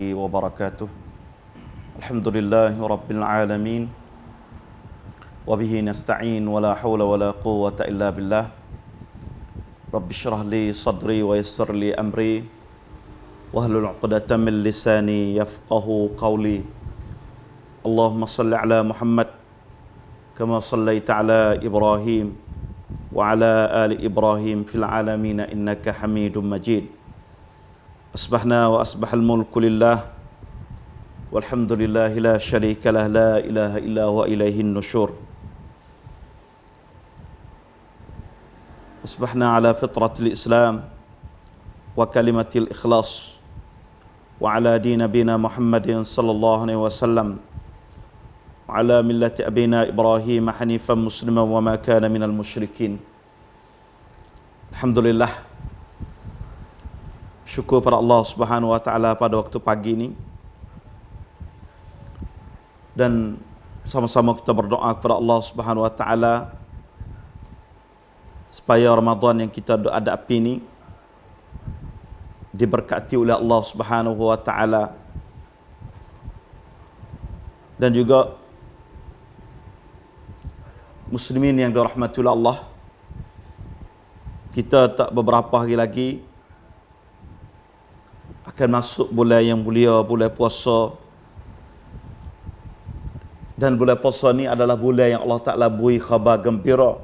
wabarakatuh. Alhamdulillahi rabbil alamin. Wa bihi nasta'in wa la hawla wa la quwwata illa billah. Rabbi shrah li sadri wa yassir li amri wahlul 'uqdatam min lisani yafqahu qawli. Allahumma salli ala Muhammad kama sallaita ala Ibrahim wa ala ali Ibrahim fil alamin innaka Hamidum Majid. Asbahna wa asbahal mulku lillah walhamdulillahi la syarika lah la ilaha illa huwa ilaihin nusyur. Asbahna ala fitratil Islam wa kalimatil ikhlas wa ala din nabina Muhammadin sallallahu alaihi wasallam wa ala millati abina Ibrahim hanifan musliman wa ma kana minal musyrikin. Alhamdulillah, syukur pada Allah Subhanahu wa taala pada waktu pagi ini, dan sama-sama kita berdoa kepada Allah Subhanahu wa taala supaya Ramadan yang kita hadapi ini diberkati oleh Allah Subhanahu wa taala, dan juga muslimin yang dirahmati oleh Allah. Kita tak beberapa hari lagi akan masuk bulan yang mulia, bulan puasa. Dan bulan puasa ni adalah bulan yang Allah Ta'ala beri khabar gembira,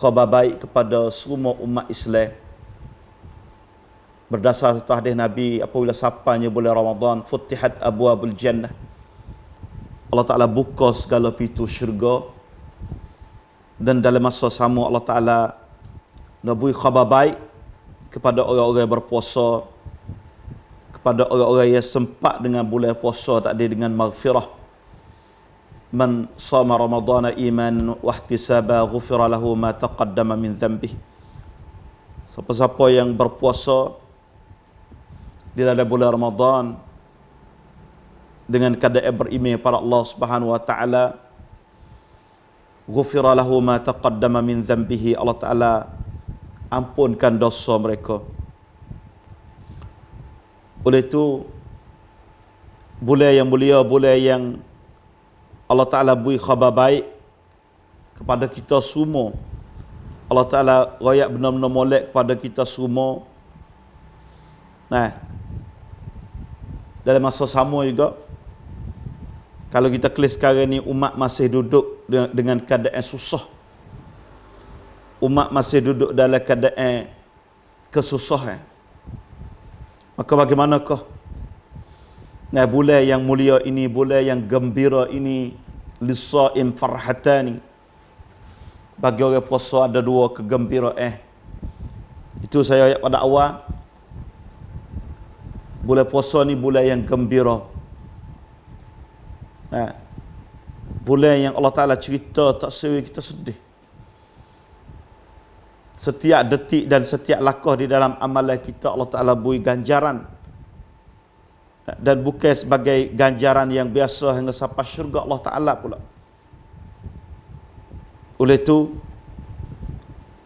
khabar baik kepada semua umat Islam. Berdasar satu hadis Nabi, apabila sapanya bulan Ramadan, futihat abwabul jannah, Allah Ta'ala buka segala pintu syurga. Dan dalam masa sama Allah Ta'ala nak beri khabar baik kepada orang-orang yang berpuasa, kepada orang-orang yang sempat dengan bulan puasa tadi dengan maghfirah. Man sama Ramadana iman wa ihtisaba ghufira lahu ma taqaddama min dhanbih. Siapa-siapa yang berpuasa di dalam bulan Ramadan dengan keadaan beriman pada Allah Subhanahu wa taala, ghufira lahu ma taqaddama min dhanbihi, Allah Taala ampunkan dosa mereka. Oleh itu, bulan yang mulia, bulan yang Allah Ta'ala beri khabar baik kepada kita semua. Allah Ta'ala rakyat benar-benar molek kepada kita semua. Nah, dalam masa sama juga, kalau kita klik sekarang ni, umat masih duduk dengan keadaan susah. Umat masih duduk dalam keadaan kesusahan. Maka bagaimanakah bulan yang mulia ini, bulan yang gembira ini, lisaim farhatani, bagi orang puasa ada dua kegembiraan. Itu saya ayat pada awal. Bulan puasa ni bulan yang gembira. Bulan yang Allah Ta'ala cerita tak seri kita sedih. Setiap detik dan setiap langkah di dalam amalan kita Allah Ta'ala beri ganjaran. Dan bukan sebagai ganjaran yang biasa hingga sampai syurga Allah Ta'ala pula. Oleh itu,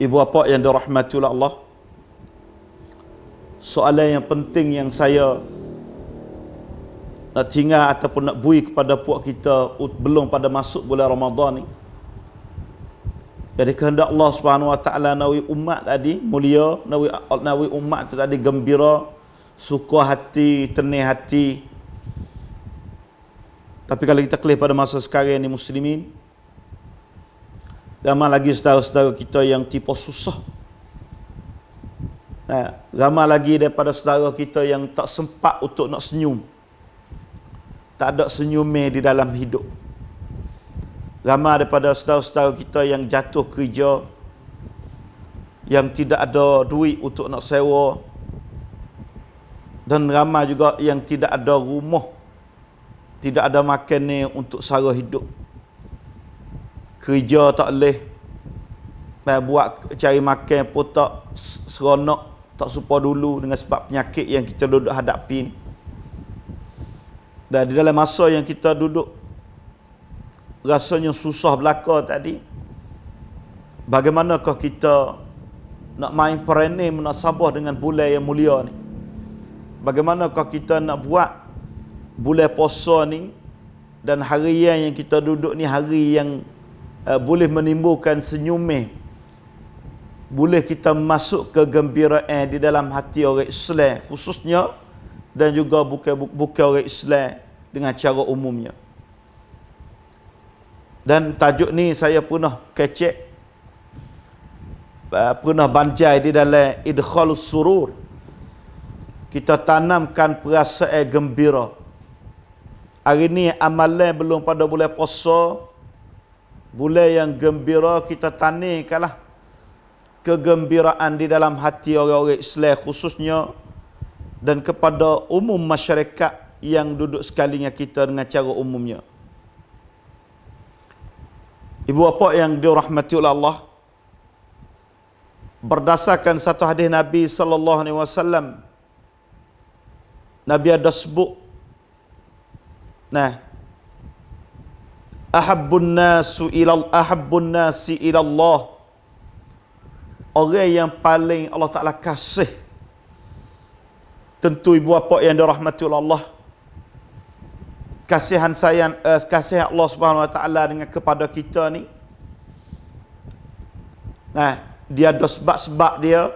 ibu bapa yang dirahmati oleh Allah, soalan yang penting yang saya nak tinggal ataupun nak beri kepada puak kita belum pada masuk bulan Ramadan ni, jadi kehendak Allah Subhanahu wa taala nawi umat tadi mulia, nawi umat tadi gembira, suka hati, tenang hati. Tapi kalau kita kelih pada masa sekarang ni muslimin, ramai lagi saudara-saudara kita yang tipu susah. Ramai lagi daripada saudara kita yang tak sempat untuk nak senyum. Tak ada senyumnya di dalam hidup. Ramai daripada saudara-saudara kita yang jatuh kerja, yang tidak ada duit untuk nak sewa, dan ramai juga yang tidak ada rumah, tidak ada makan ni untuk sara hidup. Kerja tak boleh, buat cari makan pun tak seronok, tak serupa dulu dengan sebab penyakit yang kita duduk hadapi ni. Dan di dalam masa yang kita duduk rasanya susah belaka tadi, bagaimanakah kita nak main perangai munasabah dengan bulan yang mulia ni? bagaimanakah kita nak buat bulan puasa ni dan harian yang kita duduk ni hari yang boleh menimbulkan senyuman, boleh kita masuk kegembiraan di dalam hati orang Islam khususnya, dan juga bukan orang Islam dengan cara umumnya. Dan tajuk ni saya pernah kecek, pernah banjai di dalam Idkhalus Surur. Kita tanamkan perasaan gembira. Hari ni amalan belum pada bulan puasa, bulan yang gembira, kita tanamkanlah kegembiraan di dalam hati orang-orang Islam khususnya, dan kepada umum masyarakat yang duduk sekali dengan kita dengan cara umumnya. Ibu bapa yang dirahmati oleh Allah, berdasarkan satu hadis Nabi sallallahu alaihi wasallam, Nabi ada sebut, ahabbun nasi ila Allah, orang yang paling Allah Taala kasih. Tentu ibu bapa yang dirahmati oleh Allah, kasihan sayang, kasih Allah Subhanahu Wa Taala dengan kepada kita ni, dia ada sebab-sebab dia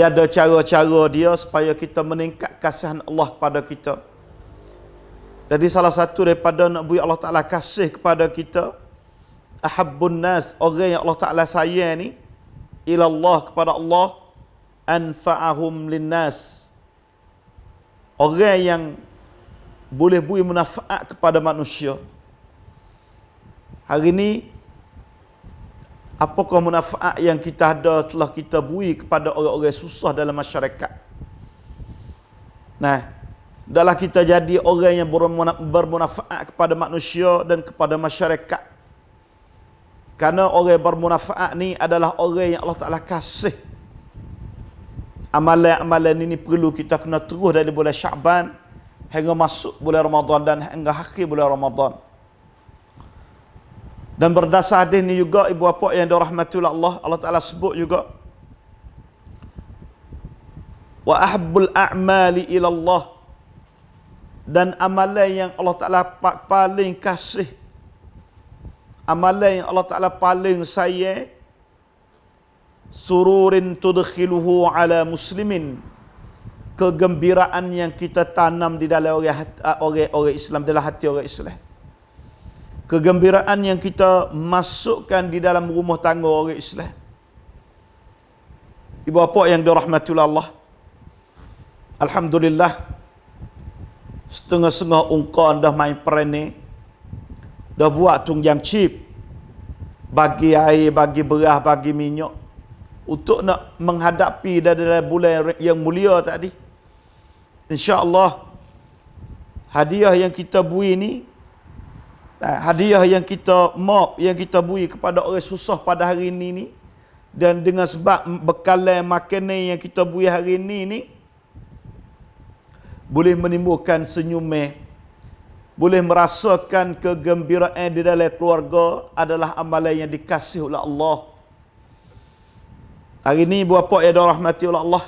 ada cara-cara dia supaya kita meningkat kasihan Allah kepada kita. Jadi salah satu daripada nak bui Allah Taala kasih kepada kita, ahabbun nas, orang yang Allah Taala sayang ni, ila Allah, kepada Allah, anfa'ahum linnas, orang yang boleh beri manfaat kepada manusia. Hari ni apakah manfaat yang kita ada telah kita beri kepada orang-orang susah dalam masyarakat? Adalah kita jadi orang yang bermanfaat kepada manusia dan kepada masyarakat. Karena orang bermanfaat ni adalah orang yang Allah Ta'ala kasih. Amalan-amalan ini perlu kita kena terus dari bulan Sya'ban hingga masuk bulan Ramadan dan hingga akhir bulan Ramadan. Dan berdasar hadis ni juga ibu bapa yang dirahmati oleh Allah, Allah Taala sebut juga, wa ahabbul a'mali ila Allah, dan amalan yang Allah Taala paling kasih, amalan yang Allah Taala paling sayang, sururin tudkhiluhu ala muslimin, kegembiraan yang kita tanam di dalam orang Islam, dalam hati orang Islam. Kegembiraan yang kita masukkan di dalam rumah tangga orang Islam. Ibu bapa yang dirahmati oleh Allah, alhamdulillah, setengah-setengah ungkapan dah main perani, dah buat tunjang chip, bagi air, bagi beras, bagi minyak, untuk nak menghadapi dalam bulan yang mulia tadi. InsyaAllah hadiah yang kita beri ni, hadiah yang kita yang kita beri kepada orang susah pada hari ini ni, dan dengan sebab bekalan makanan yang kita beri hari ini ni, boleh menimbulkan senyuman, boleh merasakan kegembiraan di dalam keluarga, adalah amalan yang dikasihi oleh Allah. Hari ini ibu bapa yang dirahmati oleh Allah,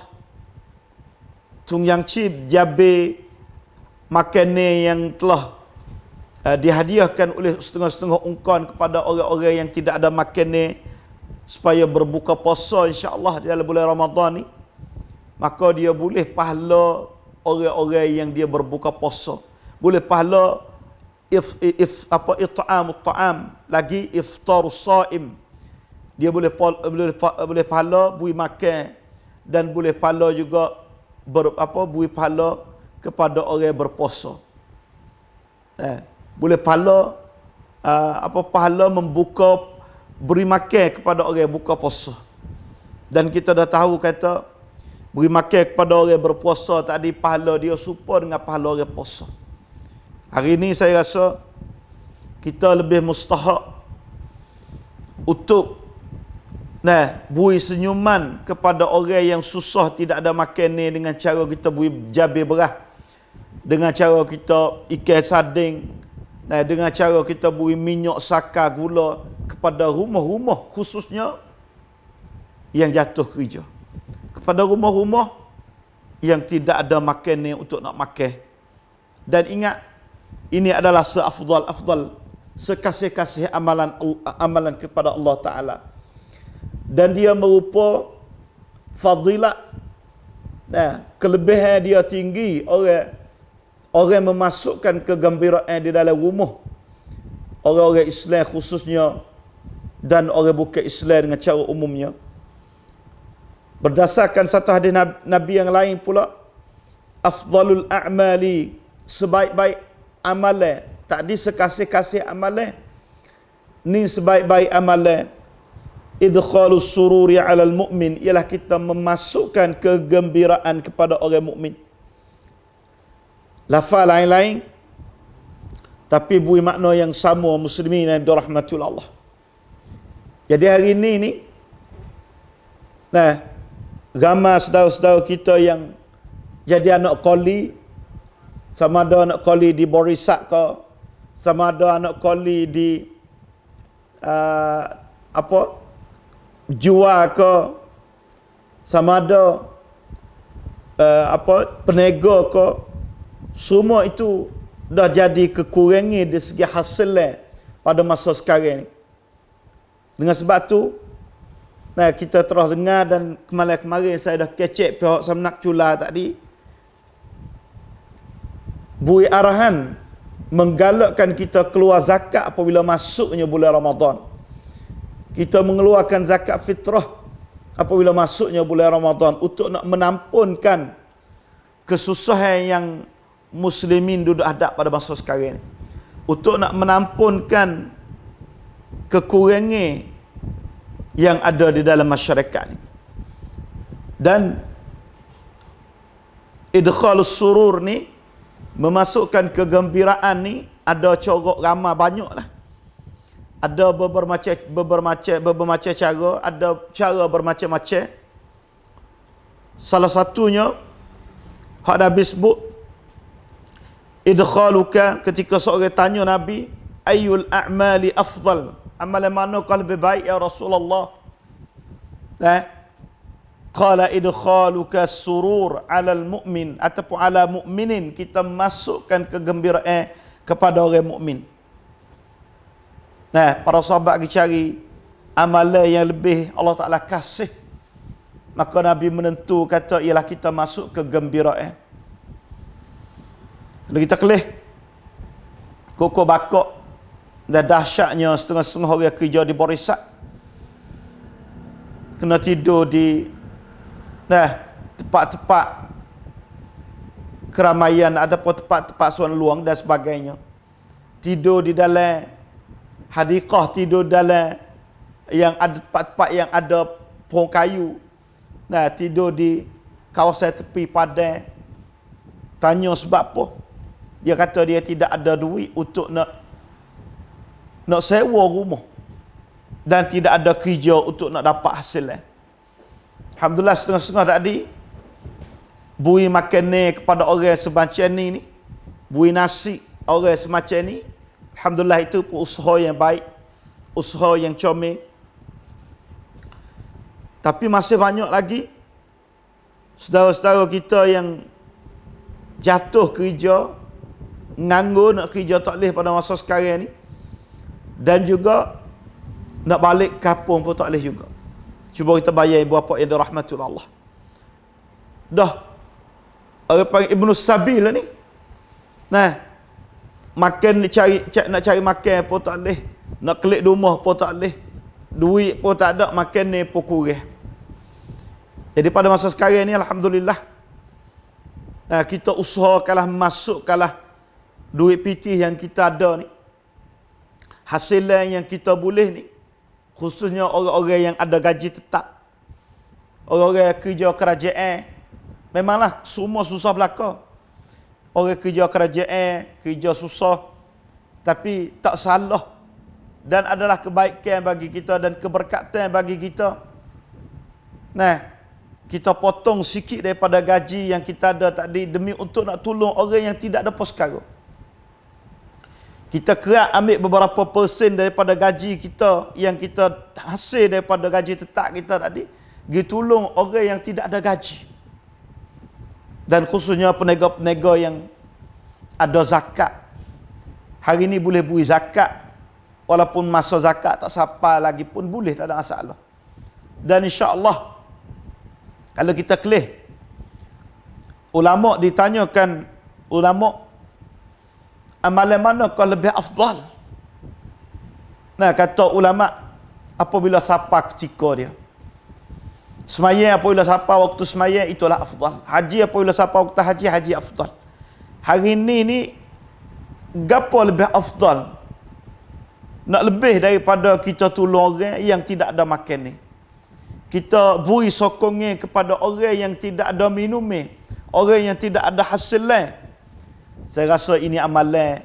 tunjang chip jabe makanan yang telah dihadiahkan oleh setengah-setengah ungkapan kepada orang-orang yang tidak ada makanan supaya berbuka puasa insya-Allah di dalam bulan Ramadan ni, maka dia boleh pahala orang-orang yang dia berbuka puasa, boleh pahala it'amut ta'am, lagi iftarus shaim, dia boleh pahala beri makan, dan boleh pahala juga beri pahala kepada orang yang berpuasa. Boleh pahala pahala membuka, beri makan kepada orang yang buka puasa. Dan kita dah tahu kata beri makan kepada orang yang berpuasa tadi, pahala dia serupa dengan pahala orang puasa. Hari ini saya rasa kita lebih mustahak untuk beri senyuman kepada orang yang susah tidak ada makan ni, dengan cara kita beri jabir beras, dengan cara kita ikan sarding, dengan cara kita beri minyak saka gula kepada rumah-rumah khususnya yang jatuh kerja, kepada rumah-rumah yang tidak ada makan ni untuk nak makan. Dan ingat, ini adalah seafdal-afdal, sekasih-kasih amalan kepada Allah Ta'ala. Dan dia merupa fadilat, kelebihan dia tinggi. Orang memasukkan kegembiraan di dalam rumah orang-orang Islam khususnya, dan orang bukan Islam dengan cara umumnya. Berdasarkan satu hadis Nabi yang lain pula, afdalul a'mali, sebaik-baik amalan, tadi sekasih-kasih amalan, ni sebaik-baik amalan, idkhalus sururi 'alal mu'min, ialah kita memasukkan kegembiraan kepada orang mukmin. Lafaz lain-lain tapi bui makna yang sama, muslimin yang dirahmati Allah. Jadi hari ini ni, ramai saudara-saudara kita yang jadi anak koli, sama ada anak koli di Borisak ke, sama ada anak koli di jual ke, sama ada peniaga ke, semua itu dah jadi kekurangan dari segi hasilnya pada masa sekarang ni. Dengan sebab tu, kita terus dengar, dan kemarin saya dah kecek pihak Samnak Cula tadi, bui arahan menggalakkan kita keluar zakat apabila masuknya bulan Ramadan. Kita mengeluarkan zakat fitrah apabila masuknya bulan Ramadan untuk nak menampunkan kesusahan yang muslimin duduk hadap pada masa sekarang ni, untuk nak menampunkan kekurangan yang ada di dalam masyarakat ni. Dan idkhalus surur ni, memasukkan kegembiraan ni, ada corak ramai banyak lah. Ada bermacam cara, ada cara bermacam-macam. Salah satunya hak Nabi sebut, idkhaluka, ketika seorang tanya Nabi, ayyul a'mali afdal, amalan mana kau lebih baik ya Rasulullah? Qala idkhaluka surur 'alal mu'min, ataupun 'ala mu'minin, kita masukkan kegembiraan kepada orang mukmin. Para sahabat pergi cari amalan yang lebih Allah Ta'ala kasih, maka Nabi menentu kata ialah kita masuk kegembiraan. Kalau kita kelih koko bakok, dan dahsyatnya setengah-setengah orang kerja di Borisak kena tidur di tempat-tempat keramaian ataupun tempat-tempat suan luang dan sebagainya. Tidur di dalam hadiqah, tidur dalam yang ada tempat-tempat yang ada pohon kayu. Tidur di kawasan tepi padang. Tanya sebab apa? Dia kata dia tidak ada duit untuk nak sewa rumah, dan tidak ada kerja untuk nak dapat hasil. Alhamdulillah, setengah-setengah tadi bui makan ni kepada orang semacam ni, bui nasi orang semacam ni. Alhamdulillah, itu pun usaha yang baik, usaha yang comel. Tapi masih banyak lagi saudara-saudara kita yang jatuh kerja, nganggur nak kerja tak boleh pada masa sekarang ni, dan juga nak balik kampung pun tak boleh juga. Cuba kita bayar ibu bapa yang dirahmati Allah. Dah orang panggil Ibnu Sabil ni, makan nak cari makan pun tak boleh, nak kelik rumah pun tak boleh, duit pun tak ada, makan ni pun kurang. Jadi pada masa sekarang ni alhamdulillah, kita usahakanlah masukkanlah duit pitih yang kita ada ni, hasilan yang kita boleh ni, khususnya orang-orang yang ada gaji tetap, orang-orang yang kerja kerajaan. Memanglah semua susah belaka. Orang kerja kerajaan, kerja susah, tapi tak salah, dan adalah kebaikan bagi kita dan keberkatan bagi kita. Kita potong sikit daripada gaji yang kita ada tadi demi untuk nak tolong orang yang tidak ada persekara. Kita kerak ambil beberapa persen daripada gaji kita yang kita hasil daripada gaji tetap kita tadi, pergi tolong orang yang tidak ada gaji. Dan khususnya peniaga-peniaga yang ada zakat. Hari ini boleh beri zakat. Walaupun masa zakat tak sampai lagi pun boleh, tak ada masalah. Dan insya-Allah kalau kita kelih, ulama ditanyakan, ulama amalan mana kau lebih afdal? Nah, kata ulama, apabila sapa ketika dia. Semaya apabila sapa waktu semaya, itulah afdal. Haji apabila sapa waktu haji, haji afdal. Hari ni gapo lebih afdal? Nak lebih daripada kita tolong orang yang tidak ada makan ni. Kita beri sokongnya kepada orang yang tidak ada minumnya, orang yang tidak ada hasilnya. Saya rasa ini amalan,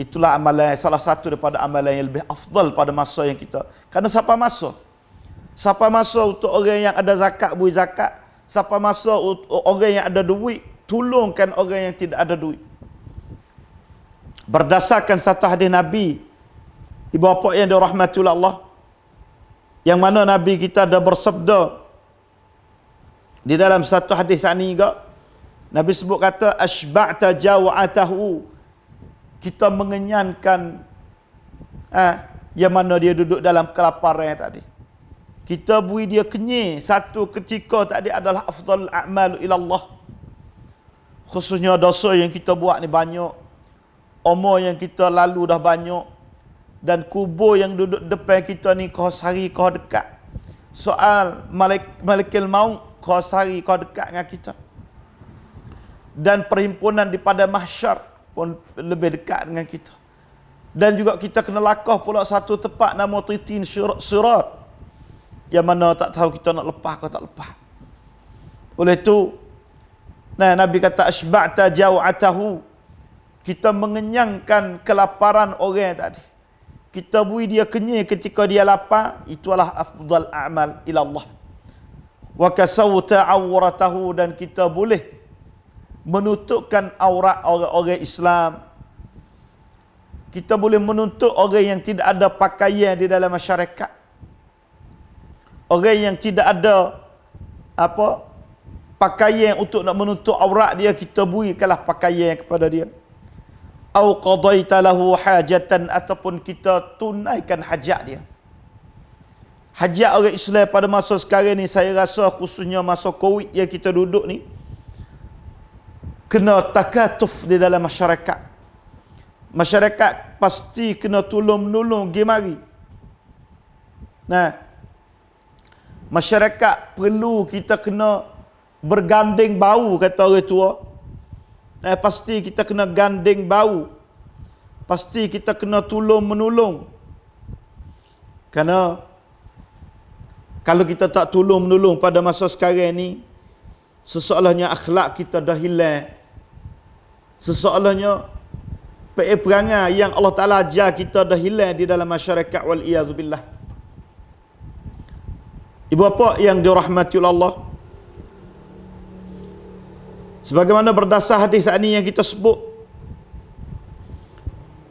itulah amalan, salah satu daripada amalan yang lebih afdal pada masa yang kita. Kerana siapa masa untuk orang yang ada zakat, beri zakat. Siapa masa untuk orang yang ada duit, tolongkan orang yang tidak ada duit. Berdasarkan satu hadis Nabi, ibu bapa yang dirahmati Allah, yang mana Nabi kita ada bersabda di dalam satu hadis ini juga, Nabi sebut kata asba'ta jawa'atahu, kita mengenyangkan yang mana dia duduk dalam kelaparan tadi. Kita beri dia kenyang satu ketika tadi adalah afdal a'mal ila Allah. Khususnya dosa yang kita buat ni banyak, umur yang kita lalu dah banyak, dan kubur yang duduk depan kita ni kau sehari kau dekat. Soal malakil maut kau sehari kau dekat dengan kita. Dan perhimpunan di pada mahsyar pun lebih dekat dengan kita. Dan juga kita kena lakah pula satu tempat nama titin sirat, yang mana tak tahu kita nak lepas ke tak lepas. Oleh itu, Nabi kata asba'ta jaw'atahu, kita mengenyangkan kelaparan orang tadi. Kita beri dia kenyang ketika dia lapar, itulah afdal a'mal ila Allah. Wa kasawta awratahu, dan kita boleh menutupkan aurat orang-orang Islam. Kita boleh menutup orang yang tidak ada pakaian di dalam masyarakat. Orang yang tidak ada pakaian untuk nak menutup aurat dia, kita berikanlah pakaian kepada dia. Au qadaita lahu hajatan, ataupun kita tunaikan hajat dia. Hajat orang Islam pada masa sekarang ni, saya rasa khususnya masa Covid yang kita duduk ni, kena takatuf di dalam masyarakat. Masyarakat pasti kena tolong-menolong pergi mari. Masyarakat perlu kita kena berganding bau, kata orang tua. Pasti kita kena gandeng bau. Pasti kita kena tolong-menolong. Kerana kalau kita tak tolong-menolong pada masa sekarang ni, seseolahnya akhlak kita dah hilang. Seseolahnya perangai yang Allah Ta'ala ajar kita dah hilang di dalam masyarakat, wal-iyazubillah. Ibu bapa yang dirahmati Allah, sebagaimana berdasar hadis ini yang kita sebut,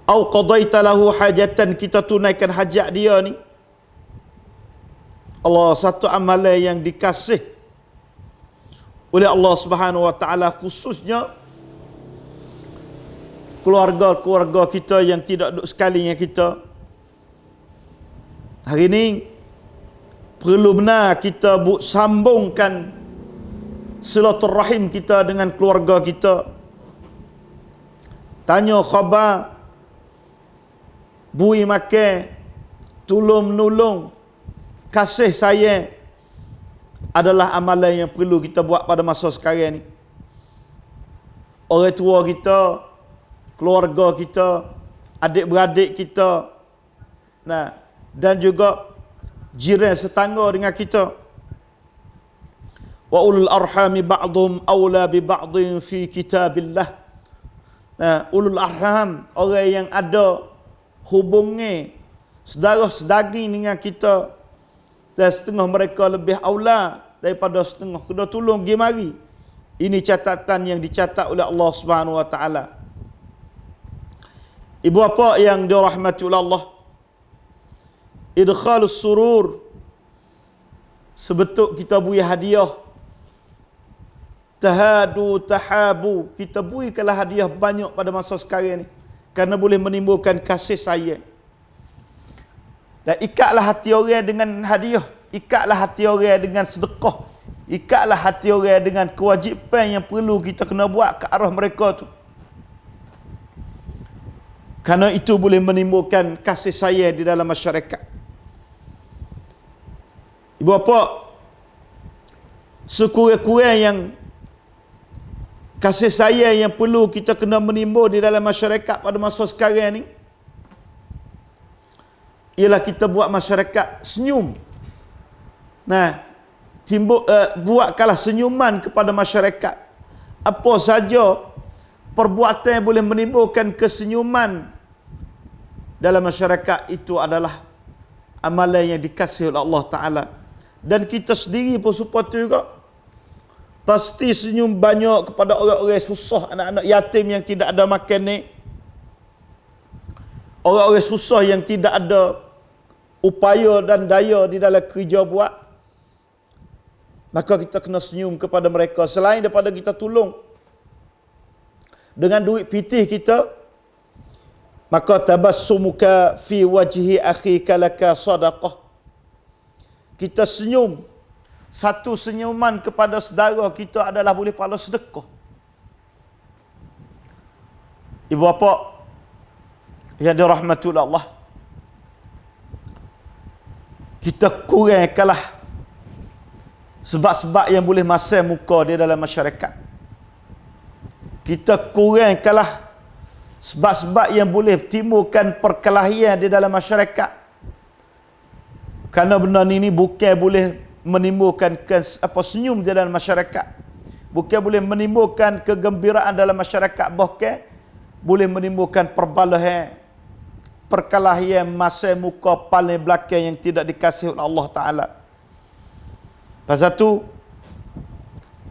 au qadaita lahu hajatan, kita tunaikan hajat dia ni. Allah, satu amalan yang dikasih oleh Allah Subhanahu wa taala, khususnya keluarga-keluarga kita yang tidak duduk sekali dengan kita. Hari ini perlu benar kita sambungkan silaturahim kita dengan keluarga kita. Tanya khabar, bui makan, tolong-menolong, kasih sayang adalah amalan yang perlu kita buat pada masa sekarang ni. Orang tua kita, keluarga kita, adik-beradik kita, dan juga jiran setangga dengan kita. Wa ulul arhami ba'dhum awla bi ba'dhin fi kitabillah. Ulul arham, orang yang ada hubungan saudara sedaging dengan kita, dan setengah mereka lebih aula daripada setengah. Kena tolong pergi mari. Ini catatan yang dicatat oleh Allah Subhanahu wa taala. Ibu bapa yang dirahmati oleh Allah, idkhalus surur, sebetul kita beri hadiah tahadu, tahabu. Kita berikanlah hadiah banyak pada masa sekarang ni. Kerana boleh menimbulkan kasih sayang. Dan ikatlah hati orang dengan hadiah. Ikatlah hati orang dengan sedekah. Ikatlah hati orang dengan kewajipan yang perlu kita kena buat ke arah mereka tu. Kerana itu boleh menimbulkan kasih sayang di dalam masyarakat. Ibu bapa, sekurang-kurang yang kasih sayang yang perlu kita kena menimbul di dalam masyarakat pada masa sekarang ni, ialah kita buat masyarakat senyum. Nah, buatkanlah senyuman kepada masyarakat. Apa saja perbuatan yang boleh menimbulkan kesenyuman dalam masyarakat, itu adalah amalan yang dikasihi oleh Allah Ta'ala. Dan kita sendiri pun supaya juga pasti senyum banyak kepada orang-orang susah, anak-anak yatim yang tidak ada makan ni, orang-orang susah yang tidak ada upaya dan daya di dalam kerja buat. Maka kita kena senyum kepada mereka. Selain daripada kita tolong dengan duit pitih kita, maka tabassumuka fi wajhi akhika laka sadaqah. Kita senyum, satu senyuman kepada saudara kita adalah boleh pahala sedekah. Ibu bapa yang dirahmati Allah, kita kurangkanlah sebab-sebab yang boleh masam muka di dalam masyarakat. Kita kurangkanlah sebab-sebab yang boleh timbulkan perkelahian di dalam masyarakat. Kerana benda ini bukan boleh menimbulkan senyum di dalam masyarakat. Bukan boleh menimbulkan kegembiraan dalam masyarakat. Bahkan boleh menimbulkan perbalahan, perkelahian, masa muka paling belakang yang tidak dikasihi oleh Allah Ta'ala. Pasal tu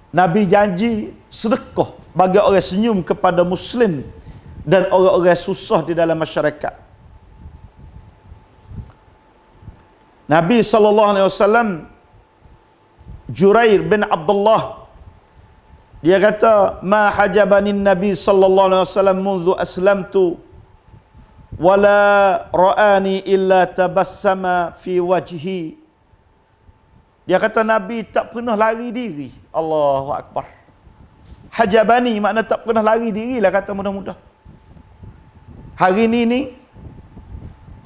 Nabi janji sedekah bagi orang senyum kepada Muslim dan orang-orang susah di dalam masyarakat. Nabi SAW, Jurair bin Abdullah, dia kata, ma hajabanin Nabi SAW mundu aslamtu wala ra'ani illa tabassama fi wajhi. Dia kata Nabi tak pernah lari diri. Allahu Akbar. Hajabani makna tak pernah lari diri lah, kata mudah-mudah. Hari ni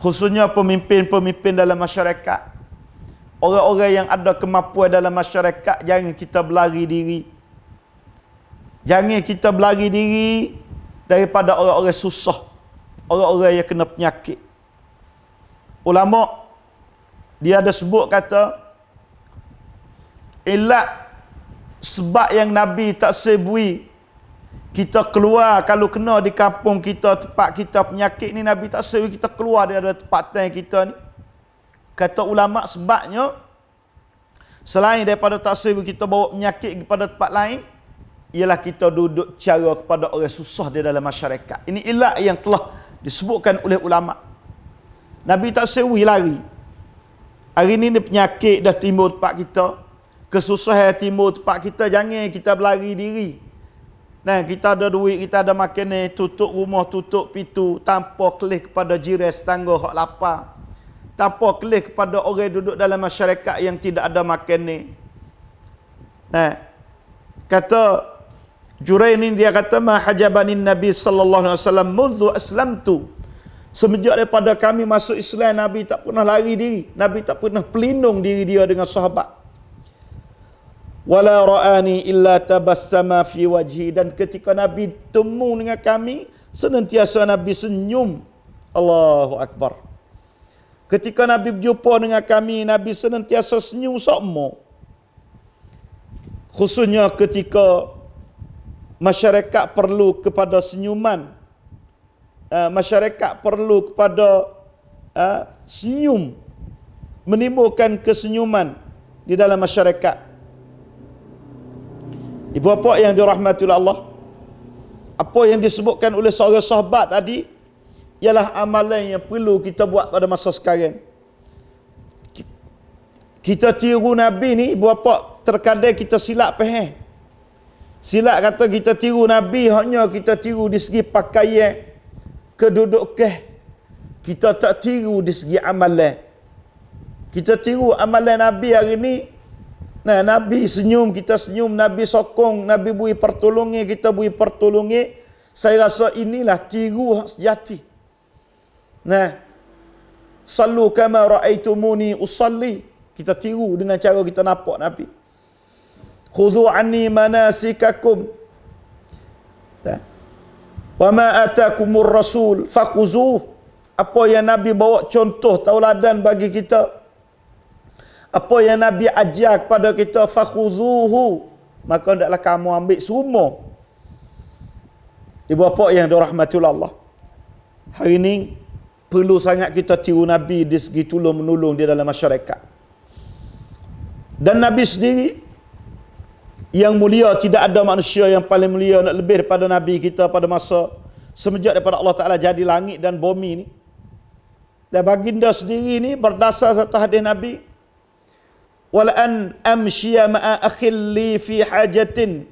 khususnya pemimpin-pemimpin dalam masyarakat, orang-orang yang ada kemampuan dalam masyarakat, jangan kita berlari diri. Jangan kita berlari diri daripada orang-orang susah, orang-orang yang kena penyakit. Ulama dia ada sebut kata, ilat sebab yang Nabi tak sebui kita keluar kalau kena di kampung kita, tempat kita penyakit ni, Nabi tak sebui kita keluar dari tempatan kita ni. Kata ulama sebabnya, selain daripada tak sebui kita bawa penyakit kepada tempat lain, ialah kita duduk cara kepada orang susah di dalam masyarakat. Ini ilat yang telah disebutkan oleh ulama. Nabi tak sebui lari. Hari ni penyakit dah timbul tempat kita, kesusahan timbul tempat kita, jangan kita berlari diri. Nah, kita ada duit, kita ada makan, tutup rumah, tutup pintu, tanpa kelih kepada jiran setangga hak lapar, tanpa kelih kepada orang duduk dalam masyarakat yang tidak ada makan. Nah, kata Jurair ini, dia kata, ma hajabanin Nabi sallallahu alaihi wasallam mundu aslamtu. Semenjak daripada kami masuk Islam, Nabi tak pernah lari diri. Nabi tak pernah pelindung diri dia dengan sahabat. Wala ra'ani illa tabassama fi wajhi. Dan ketika Nabi temu dengan kami, senantiasa Nabi senyum. Allahu Akbar. Ketika Nabi berjumpa dengan kami, Nabi senantiasa senyum sama. Khususnya ketika masyarakat perlu kepada senyuman, masyarakat perlu kepada senyum, menimbulkan kesenyuman di dalam masyarakat. Ibu bapa yang dirahmati oleh Allah, apa yang disebutkan oleh seorang sahabat tadi ialah amalan yang perlu kita buat pada masa sekarang. Kita tiru Nabi ni, ibu bapa, terkadang kita silap faham. Silap kata kita tiru Nabi, hanya kita tiru di segi pakaian, kedudukan. Kita tak tiru di segi amalan. Kita tiru amalan Nabi hari ni. Nah, Nabi senyum, kita senyum. Nabi sokong, Nabi beri pertolongan, kita beri pertolongan. Saya rasa inilah tiru sejati. Nah, sallu kama ra'aitumuni usalli. Kita tiru dengan cara kita nampak Nabi. Khudhu anni manasikakum. Wa ma atakumur rasul fakhuzuh. Apa yang Nabi bawa contoh tauladan bagi kita, apa yang Nabi ajar kepada kita, fakhuzuhu, maka hendaklah kamu ambil semua. Ibu bapa yang dirahmati Allah, hari ini perlu sangat kita tiru Nabi di segi tolong menolong di dalam masyarakat. Dan Nabi sendiri yang mulia, tidak ada manusia yang paling mulia nak lebih daripada Nabi kita pada masa semenjak daripada Allah Ta'ala jadi langit dan bumi ni. Dan baginda sendiri ni berdasar satu hadis Nabi, wala an amshiya ma'a akhil li fi hajatin,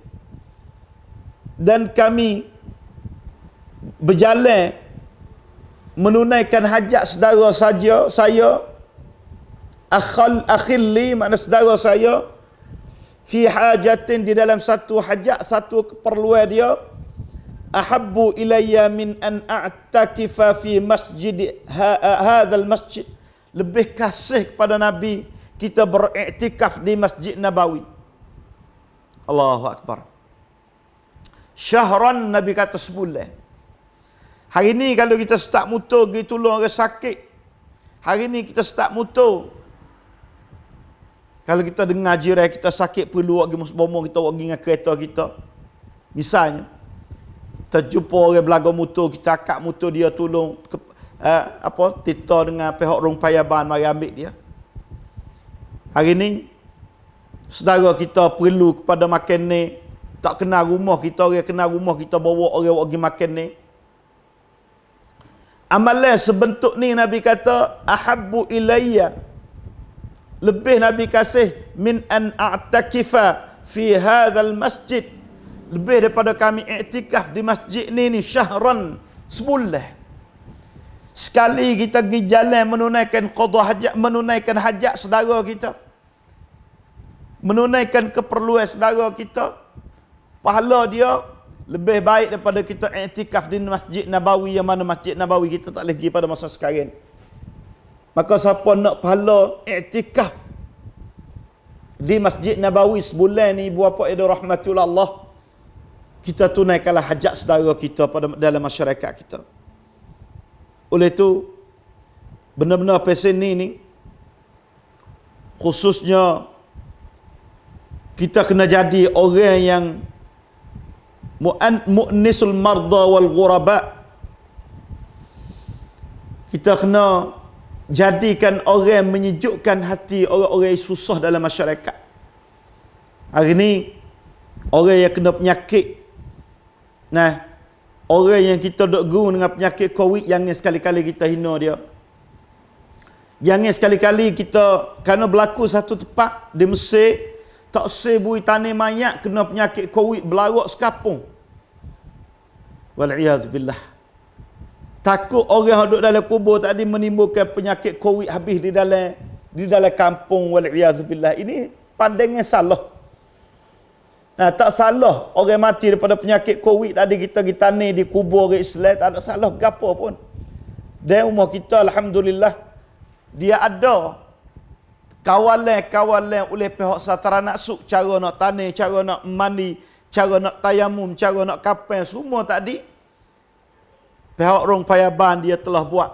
dan kami berjalan menunaikan hajat saudara saja saya, akhil li makna saudara saya, fi hajatin di dalam satu hajat, satu keperluan dia, ahabbu ilayya min an a'takifa fi masjid hadzal masjid, lebih kasih kepada Nabi kita beriktikaf di Masjid Nabawi. Allahu akbar. Syahran, Nabi kata sebulan. Hari ni kalau kita start motor pergi tolong orang sakit, hari ni kita start motor, kalau kita dengar jiran kita sakit perlu pergi bombong, kita pergi dengan kereta kita, misalnya kita jumpa orang belaga motor, kita akak motor dia tolong tita dengan pihak rong payaban mari ambil dia. Hari ni saudara kita perlu kepada makan ni, tak kenal rumah kita, orang kenal rumah kita bawa orang pergi makan ni. Amalan sebentuk ni Nabi kata ahabbu ilayya, lebih Nabi kasih min an a'takifa fi hadzal masjid, lebih daripada kami iktikaf di masjid ni syahran, sebulan. Sekali kita pergi jalan menunaikan qada hajat, menunaikan hajat saudara kita, menunaikan keperluan saudara kita, pahala dia lebih baik daripada kita iktikaf di Masjid Nabawi, yang mana Masjid Nabawi kita tak lagi pada masa sekarang. Maka siapa nak pahala iktikaf di Masjid Nabawi sebulan ni, ibu bapa yang dirahmati Allah, kita tunaikanlah hajat saudara kita pada dalam masyarakat kita. Oleh itu, benar-benar pesen ni khususnya kita kena jadi orang yang mu'nisul marda wal ghuraba. Kita kena jadikan orang menyejukkan hati orang-orang yang susah dalam masyarakat. Hari ni orang yang kena penyakit, nah, orang yang kita duk gurung dengan penyakit COVID, jangan sekali-kali kita hina dia. Jangan sekali-kali kita, kerana berlaku satu tempat di Mesir, tak sebui tanah mayat kena penyakit COVID berlarut sekapung. Wal'iyazbillah. Takut orang yang duduk dalam kubur tadi menimbulkan penyakit COVID habis di dalam kampung. Wal'iyazbillah. Ini pandangan salah. Nah, tak salah orang mati daripada penyakit COVID tadi kita tanah di kubur orang Islam, tak ada salah gapo pun. Dan umur kita alhamdulillah dia ada kawalan-kawalan oleh pihak satara nak suk, cara nak tanah, cara nak mandi, cara nak tayamum, cara nak kapan, semua tadi pihak orang payaban dia telah buat.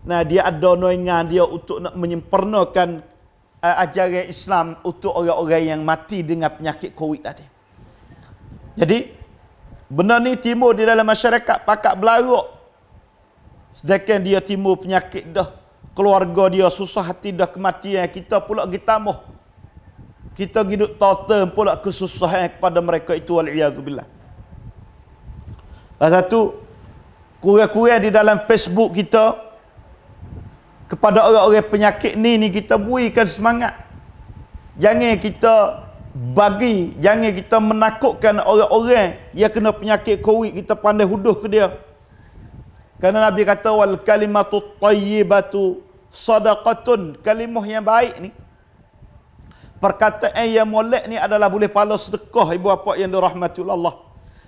Nah, dia ada noingan dia untuk nak menyempurnakan ajaran Islam untuk orang-orang yang mati dengan penyakit COVID tadi. Jadi benda ni timbul di dalam masyarakat pakat berlarut, sedangkan dia timbul penyakit dah, keluarga dia susah hati dah kematian, kita pula pergi tambah, kita hidup total pula kesusahan kepada mereka itu. Wal'iyadzubillah. Satu, kurang-kurang di dalam Facebook kita kepada orang-orang penyakit ni kita berikan semangat. Jangan kita jangan kita menakutkan orang-orang yang kena penyakit COVID, kita pandai huduh ke dia. Kerana Nabi kata wal kalimatu tayyibatu sadaqatun, kalimah yang baik ni, perkataan yang molek ni adalah boleh pahala sedekah ibu bapa yang dirahmati Allah.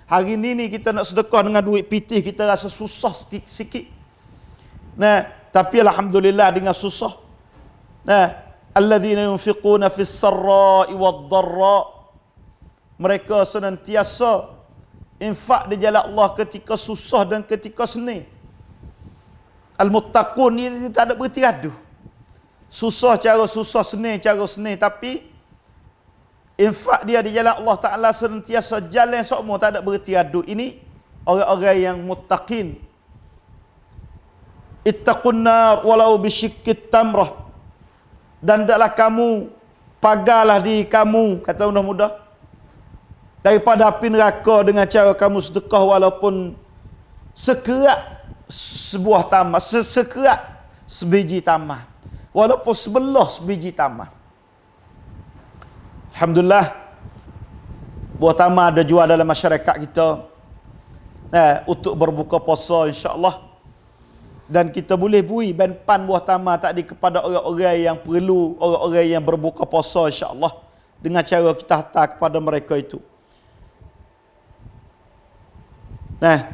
Hari ni kita nak sedekah dengan duit pitih kita rasa susah sikit. Nah, tapi alhamdulillah dengan susah. Nah, alladzina yunfiquna fis sarra'i wad dharra, mereka senantiasa infak di jalan Allah ketika susah dan ketika senang. Al-muttaqun ni tak ada berhenti gaduh. Susah cara susah, senang cara senang, tapi infak dia di jalan Allah Ta'ala senantiasa jalan semua, tak ada berhenti gaduh. Ini orang-orang yang muttaqin. Ittaqun nar walau bisyikkit tamrah, dan hendaklah kamu pagarlah diri kamu, kata mudah-mudah, daripada api neraka dengan cara kamu sedekah walaupun sekerat sebuah tamar, sekerat sebiji tamar, walaupun sebelah sebiji tamar. Alhamdulillah, buah tamar ada jual dalam masyarakat kita untuk berbuka puasa insya-Allah. Dan kita boleh beri banpan buah tamar tadi kepada orang-orang yang perlu, orang-orang yang berbuka puasa insya-Allah, dengan cara kita hantar kepada mereka itu. Nah,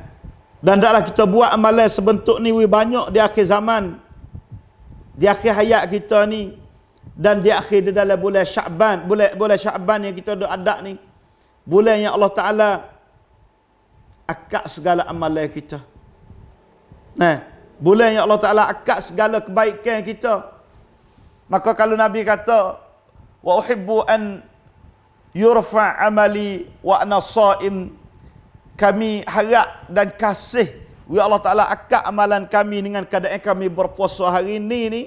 dan hendaklah kita buat amalan sebentuk ni banyak di akhir zaman, di akhir hayat kita ni, dan di akhir di dalam bulan Syaban, bulan Syaban yang kita ada ni, bulan yang Allah Taala akad segala amalan kita. Nah, bulan yang Allah Ta'ala akad segala kebaikan kita. Maka kalau Nabi kata wa uhibbu an yurfa amali wa ana shaim, kami harap dan kasih wa Allah Ta'ala akad amalan kami dengan keadaan kami berpuasa hari ini ni.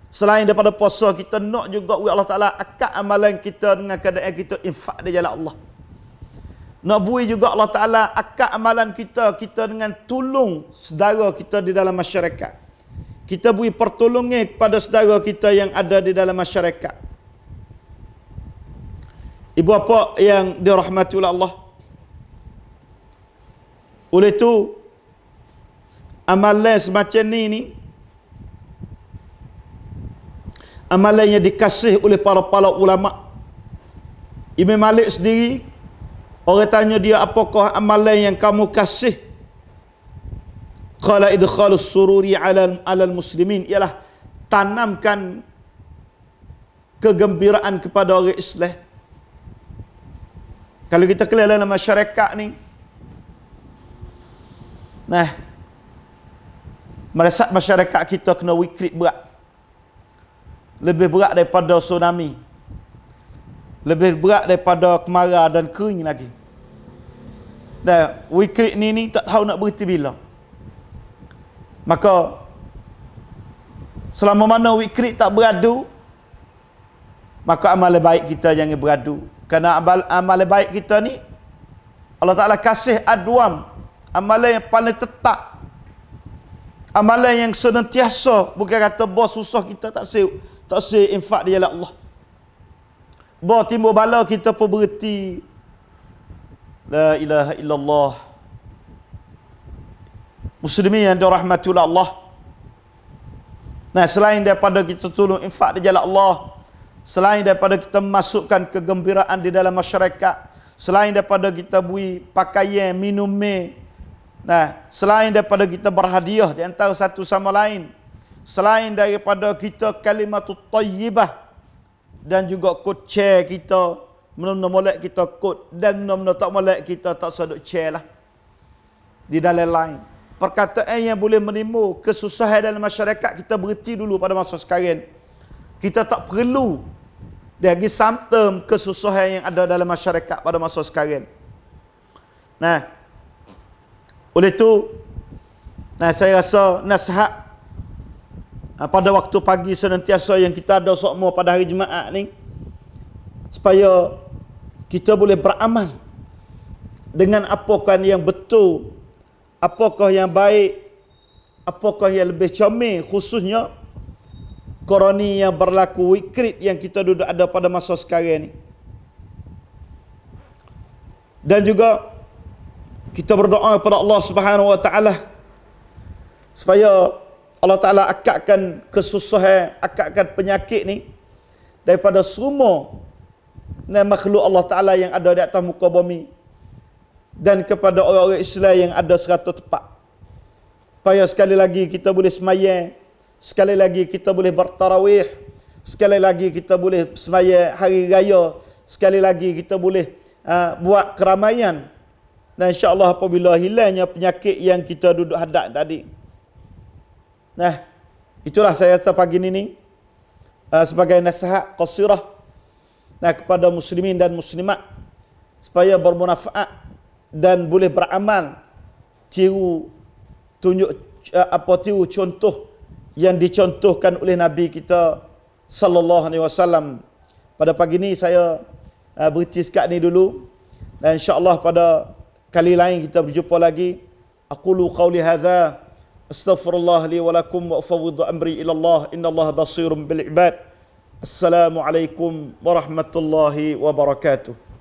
Selain daripada puasa, kita nak juga wa Allah Ta'ala akad amalan kita dengan keadaan kita infak di jalan Allah. Nak bui juga Allah Ta'ala akad amalan kita dengan tolong saudara kita di dalam masyarakat. Kita bui pertolongan kepada saudara kita yang ada di dalam masyarakat. Ibu bapa yang dirahmati oleh Allah, oleh itu amalan semacam ni amalan yang dikasih oleh para ulama. Imam Malik sendiri, orang tanya dia, apakah amalan yang kamu kasih? Qala idkhalus sururi ala muslimin, ialah tanamkan kegembiraan kepada orang Islam. Kalau kita kelihatan dalam masyarakat ni, nah, masyarakat kita kena wikrit berat. Lebih berat daripada tsunami, lebih berat daripada kemarau dan kering lagi. Dan wikrit ni tak tahu nak berhenti bila. Maka selama mana wikrit tak beradu, maka amalan baik kita jangan beradu. Kerana amalan baik kita ni Allah Ta'ala kasih adwam, amalan yang paling tetap, amalan yang senantiasa. Bukan kata bos susah kita tak sih infak di jalan Allah. Bahawa timbul bala kita pun berhenti. La ilaha illallah. Muslimin yang dirahmati oleh Allah. Nah, selain daripada kita tolong infak di jalan Allah, selain daripada kita masukkan kegembiraan di dalam masyarakat, selain daripada kita beri pakaian, minum, nah, selain daripada kita berhadiah di antara satu sama lain, selain daripada kita kalimatut tayyibah, dan juga kod share kita, benar-benar molek kita kod, dan benar-benar tak molek kita tak sadut share lah di dalam lain. Perkataan yang boleh menimbul kesusahan dalam masyarakat, kita berhenti dulu pada masa sekarang. Kita tak perlu lagi santem kesusahan yang ada dalam masyarakat pada masa sekarang. Nah, oleh itu, nah, saya rasa nasihat pada waktu pagi senantiasa yang kita ada semua pada hari Jumaat ni, supaya kita boleh beramal dengan apakah yang betul, apakah yang baik, apakah yang lebih comel, khususnya koroni yang berlaku, wikrip yang kita duduk ada pada masa sekarang ni. Dan juga kita berdoa kepada Allah Subhanahu wa taala supaya Allah Taala akadkan kesusahan, akadkan penyakit ni daripada semua makhluk Allah Taala yang ada di atas muka bumi, dan kepada orang-orang Islam yang ada serata tepat. Supaya sekali lagi kita boleh semayang, sekali lagi kita boleh bertarawih, sekali lagi kita boleh semayang hari raya, sekali lagi kita boleh buat keramaian. Dan insya-Allah apabila hilangnya penyakit yang kita duduk hadap tadi. Nah, itulah saya rasa pagi ini sebagai nasihat qasirah kepada muslimin dan muslimat supaya bermanfaat dan boleh beramal tiru contoh yang dicontohkan oleh Nabi kita sallallahu alaihi wasallam. Pada pagi ini saya berhenti sekat ni dulu, dan insya-Allah pada kali lain kita berjumpa lagi. Aqulu qawli hadza astaghfirullah li wa lakum wa ufawwidu amri ila Allah innallaha basirun bil ibad. Assalamualaikum warahmatullahi wabarakatuh.